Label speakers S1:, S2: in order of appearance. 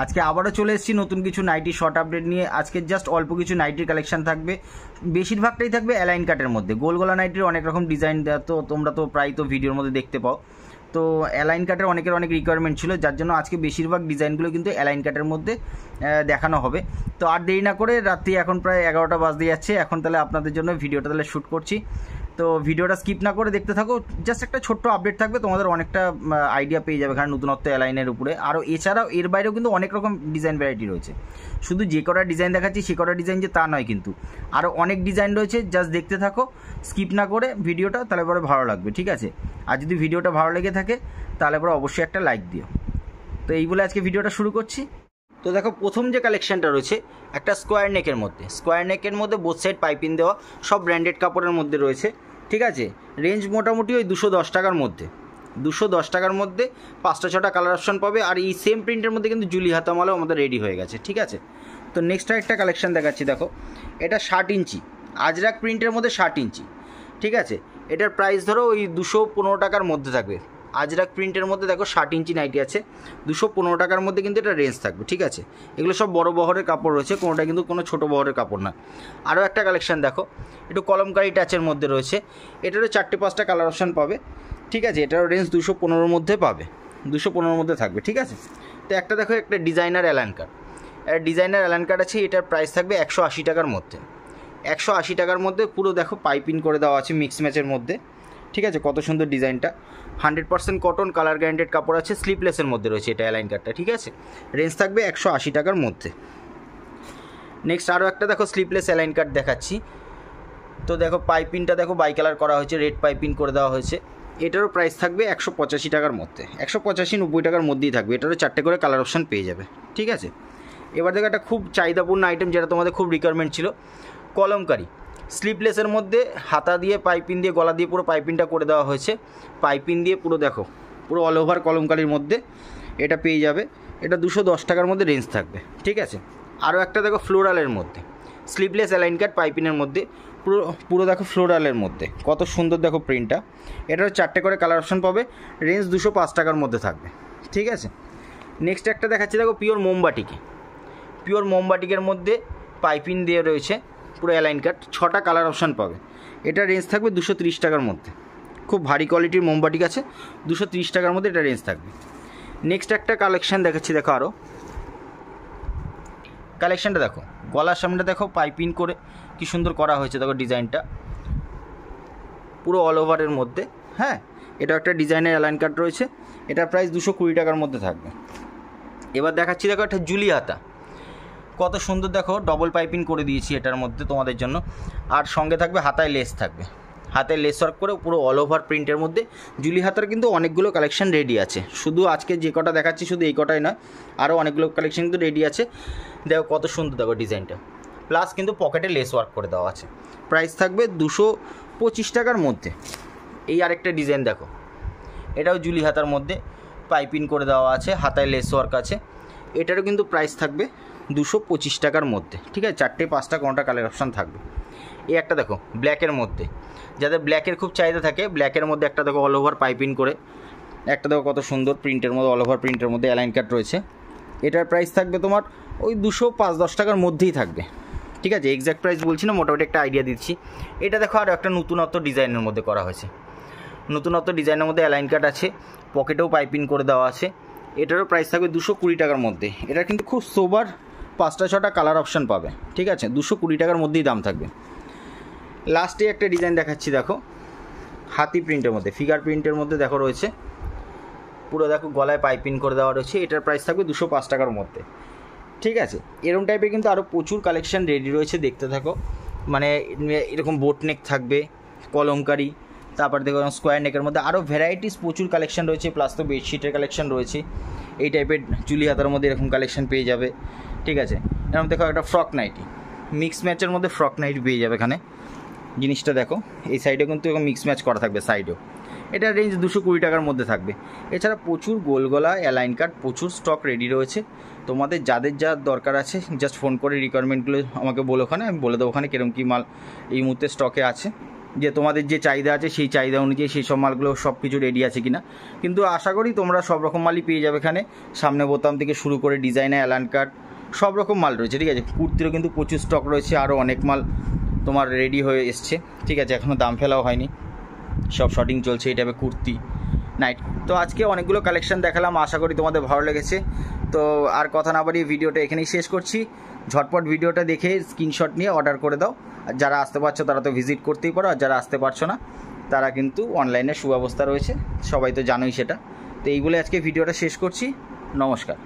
S1: আজকে আবারও চলে এসেছি নতুন কিছু নাইটি শর্ট আপডেট নিয়ে। আজকে জাস্ট অল্প কিছু নাইটির কালেকশন থাকবে, বেশিরভাগটাই থাকবে অ্যালাইন কাটের মধ্যে। গোল গলা নাইটির অনেক রকম ডিজাইন তো তোমরা তো প্রায় তো ভিডিওর মধ্যে দেখতে পাও। তো অ্যালাইন কাটের অনেকের অনেক রিকোয়ারমেন্ট ছিল, যার জন্য আজকে বেশিরভাগ ডিজাইনগুলো কিন্তু অ্যালাইন কাটের মধ্যে দেখানো হবে। তো আর দেরি না করে, রাত্রি এখন প্রায় 11টা বাজতে যাচ্ছে, এখন তাহলে আপনাদের জন্য ভিডিওটা তাহলে শ্যুট করছি। তো ভিডিওটা স্কিপ না করে দেখতে থাকো। জাস্ট একটা ছোট্ট আপডেট থাকবে, তোমাদের অনেকটা আইডিয়া পেয়ে যাবে এখানে নতুনত্ব অ্যালাইনের উপরে। আরও এছাড়াও এর বাইরেও কিন্তু অনেক রকম ডিজাইন ভ্যারাইটি রয়েছে। শুধু যে কটা ডিজাইন দেখাচ্ছি সে কটা ডিজাইন যে তা নয়, কিন্তু আরও অনেক ডিজাইন রয়েছে। জাস্ট দেখতে থাকো স্কিপ না করে ভিডিওটা, তাহলে পরে ভালো লাগবে, ঠিক আছে? আর যদি ভিডিওটা ভালো লেগে থাকে তাহলে পরে অবশ্যই একটা লাইক দিও। তো এই বলে আজকে ভিডিওটা শুরু করছি। তো দেখো, প্রথম যে কালেকশানটা রয়েছে একটা স্কোয়ার নেকের মধ্যে বোথ সাইড পাইপিং দেওয়া, সব ব্র্যান্ডেড কাপড়ের মধ্যে রয়েছে, ঠিক আছে? রেঞ্জ মোটামুটি ওই 210 টাকার মধ্যে। 210 টাকার মধ্যে 5টা-6টা কালার অপশন পাবে। আর এই সেম প্রিন্টের মধ্যে কিন্তু জুলি হাতা মালাও আমাদের রেডি হয়ে গেছে, ঠিক আছে? তো নেক্সট একটা কালেকশান দেখাচ্ছি। দেখো, এটা 60 ইঞ্চি আজরাক প্রিন্টের মধ্যে 60 ইঞ্চি, ঠিক আছে? এটার প্রাইস ধরো ওই 215 টাকার মধ্যে থাকবে। আজরাক প্রিন্টের মধ্যে দেখো 60 ইঞ্চি নাইটি আছে, 215 টাকার মধ্যে কিন্তু এটা রেঞ্জ থাকবে, ঠিক আছে? এগুলো সব বড় বহরের কাপড় রয়েছে, কোনোটা কিন্তু কোনো ছোটো বহরের কাপড় না। আরও একটা কালেকশান দেখো, একটু কলমকারি টাচের মধ্যে রয়েছে। এটারও 4-5টা কালার অপশান পাবে, ঠিক আছে? এটারও রেঞ্জ 215-র মধ্যে পাবে, 215-র মধ্যে থাকবে, ঠিক আছে? তো একটা দেখো, একটা ডিজাইনার অ্যালান কাট, ডিজাইনার অ্যালান কাট আছে। এটার প্রাইস থাকবে 180 টাকার মধ্যে। 180 টাকার মধ্যে পুরো দেখো পাইপিং করে দেওয়া আছে মিক্স ম্যাচের মধ্যে, ঠিক আছে? কত সুন্দর ডিজাইনটা। 100% কটন, কালার গ্যারান্টেড কাপড় আছে, স্লিপলেসের মধ্যে রয়েছে এটা অ্যালাইন কাটটা, ঠিক আছে? রেঞ্জ থাকবে 180 টাকার মধ্যে। নেক্সট আরও একটা দেখো স্লিপলেস অ্যালাইন কাট দেখাচ্ছি। তো দেখো পাইপিংটা দেখো বাই কালার করা হয়েছে, রেড পাইপিং করে দেওয়া হয়েছে। এটারও প্রাইস থাকবে 185 টাকার মধ্যে, 185-90 টাকার মধ্যেই থাকবে। এটারও 4টে করে কালার অপশান পেয়ে যাবে, ঠিক আছে? এবার দেখো একটা খুব চাহিদাপূর্ণ আইটেম, যেটা তোমাদের খুব রিকোয়ারমেন্ট ছিল, কলমকারি স্লিপলেসের মধ্যে হাতা দিয়ে পাইপিং দিয়ে গলা দিয়ে পুরো পাইপিংটা করে দেওয়া হয়েছে। পাইপিং দিয়ে পুরো দেখো, পুরো অল ওভার কলমকারির মধ্যে এটা পেয়ে যাবে। এটা 210 টাকার মধ্যে রেঞ্জ থাকবে, ঠিক আছে? আরও একটা দেখো ফ্লোরালের মধ্যে, স্লিপলেস অ্যালাইন কাট পাইপিংয়ের মধ্যে, পুরো পুরো দেখো ফ্লোরালের মধ্যে কত সুন্দর দেখো প্রিন্টটা। এটারও 4টে করে কালার অপশান পাবে, রেঞ্জ 205 টাকার মধ্যে থাকবে, ঠিক আছে? নেক্সট একটা দেখাচ্ছি দেখো, পিওর মোমবাটিকের মধ্যে পাইপিং দিয়ে রয়েছে, পুরো অ্যালাইন কাট, 6টা কালার অপশান পাবে। এটা রেঞ্জ থাকবে 230 টাকার মধ্যে। খুব ভারী কোয়ালিটির মোমবাটিক আছে, 230 টাকার মধ্যে এটা রেঞ্জ থাকবে। নেক্সট একটা কালেকশান দেখাচ্ছি দেখো, আরও কালেকশানটা দেখো, গলার সামনে দেখো পাইপিং করে কি সুন্দর করা হয়েছে, দেখো ডিজাইনটা পুরো অল ওভারের মধ্যে। হ্যাঁ, এটা একটা ডিজাইনের অ্যালাইন কাট রয়েছে, এটার প্রাইস 220 টাকার মধ্যে থাকবে। এবার দেখাচ্ছি দেখো একটা জুলি হাতা, কত সুন্দর দেখো ডবল পাইপিং করে দিয়েছি এটার মধ্যে তোমাদের জন্য। আর সঙ্গে থাকবে হাতায় লেস থাকবে, হাতে লেস ওয়ার্ক করে পুরো অল ওভার প্রিন্টের মধ্যে। জুলি হাতার কিন্তু অনেকগুলো কালেকশন রেডি আছে, শুধু আজকে যে কটা দেখাচ্ছি শুধু এই কটাই না, আরও অনেকগুলো কালেকশন কিন্তু রেডি আছে। দেখো কত সুন্দর দেখো ডিজাইনটা, প্লাস কিন্তু পকেটে লেস ওয়ার্ক করে দেওয়া আছে। প্রাইস থাকবে 225 টাকার মধ্যে। এই আরেকটা ডিজাইন দেখো, এটাও জুলি হাতার মধ্যে পাইপিং করে দেওয়া আছে, হাতায় লেস ওয়ার্ক আছে। এটারও কিন্তু প্রাইস থাকবে 225 টাকার মধ্যে, ঠিক আছে? 4-5টা কোনোটা কালার অপশান থাকবে। এই একটা দেখো ব্ল্যাকের মধ্যে, যাদের ব্ল্যাকের খুব চাহিদা থাকে, ব্ল্যাকের মধ্যে একটা দেখো অল ওভার পাইপিং করে, একটা দেখো কত সুন্দর প্রিন্টের মধ্যে, অল ওভার প্রিন্টের মধ্যে অ্যালাইন কাট রয়েছে। এটার প্রাইস থাকবে তোমার ওই 205-10 টাকার মধ্যেই থাকবে, ঠিক আছে? এক্স্যাক্ট প্রাইস বলছি না, মোটামুটি একটা আইডিয়া দিচ্ছি। এটা দেখো আরও একটা নতুনত্ব ডিজাইনের মধ্যে করা হয়েছে, নতুনত্ব ডিজাইনের মধ্যে অ্যালাইন কাট আছে, পকেটেও পাইপিং করে দেওয়া আছে। এটারও প্রাইস থাকবে 220 টাকার মধ্যে। এটা কিন্তু খুব সোবার, 5টা-6টা কালার অপশান পাবে, ঠিক আছে? 220 টাকার মধ্যেই দাম থাকবে। লাস্টে একটা ডিজাইন দেখাচ্ছি দেখো, হাতি প্রিন্টের মধ্যে, ফিগার প্রিন্টের মধ্যে দেখো রয়েছে, পুরো দেখো গলায় পাইপিং করে দেওয়া রয়েছে। এটার প্রাইস থাকবে 205 টাকার মধ্যে, ঠিক আছে? এরকম টাইপের কিন্তু আরও প্রচুর কালেকশান রেডি রয়েছে, দেখতে থাকো। মানে এরকম বোট নেক থাকবে, কলমকারি, তারপর দেখো স্কোয়ার নেকের মধ্যে আরও ভ্যারাইটিস প্রচুর কালেকশান রয়েছে, প্লাস তো বেডশিটের কালেকশান রয়েছে। এই টাইপের জুলি হাতার মধ্যে এরকম কালেকশান পেয়ে যাবে, ঠিক আছে? এরকম দেখো একটা ফ্রক নাইটি, মিক্স ম্যাচের মধ্যে ফ্রক নাইটি পেয়ে যাবে এখানে। জিনিসটা দেখো, এই সাইডে কিন্তু এরকম মিক্স ম্যাচ করা থাকবে সাইডেও। এটার রেঞ্জ 220 টাকার মধ্যে থাকবে। এছাড়া প্রচুর গোলগলা অ্যালাইন কাট প্রচুর স্টক রেডি রয়েছে। তোমাদের যাদের যা দরকার আছে জাস্ট ফোন করে রিকোয়ারমেন্টগুলো আমাকে বলো, ওখানে আমি বলে দেবো ওখানে কীরকম কী মাল এই মুহূর্তে স্টকে আছে। যে তোমাদের যে চাহিদা আছে সেই চাহিদা অনুযায়ী সেই সব মালগুলো সব কিছু রেডি আছে কিনা, কিন্তু আশা করি তোমরা সব রকম মালই পেয়ে যাবে এখানে। সামনে বোতাম থেকে শুরু করে ডিজাইনার, অ্যালান কাট সব রকম মাল রয়েছে, ঠিক আছে। কুর্তিরও কিন্তু প্রচুর স্টক রয়েছে, আরও অনেক মাল তোমার রেডি হয়ে এসছে, ঠিক আছে। এখনও দাম ফেলাও হয়নি, সব শর্টিং চলছে এই টাইপের কুর্তি, নাইট। তো আজকে অনেকগুলো কালেকশন দেখালাম, আশা করি তোমাদের ভালো লেগেছে। তো আর কথা না বাড়িয়ে ভিডিওটা এখানেই শেষ করছি। ঝটপট ভিডিওটা দেখে স্ক্রিনশট নিয়ে অর্ডার করে দাও। আর যারা আসতে পারছো তারা তো ভিজিট করতেই পারো, আর যারা আসতে পারছো না তারা কিন্তু অনলাইনে সুব্যবস্থা রয়েছে, সবাই তো জানোই সেটা। তো এই বলে আজকে ভিডিওটা শেষ করছি, নমস্কার।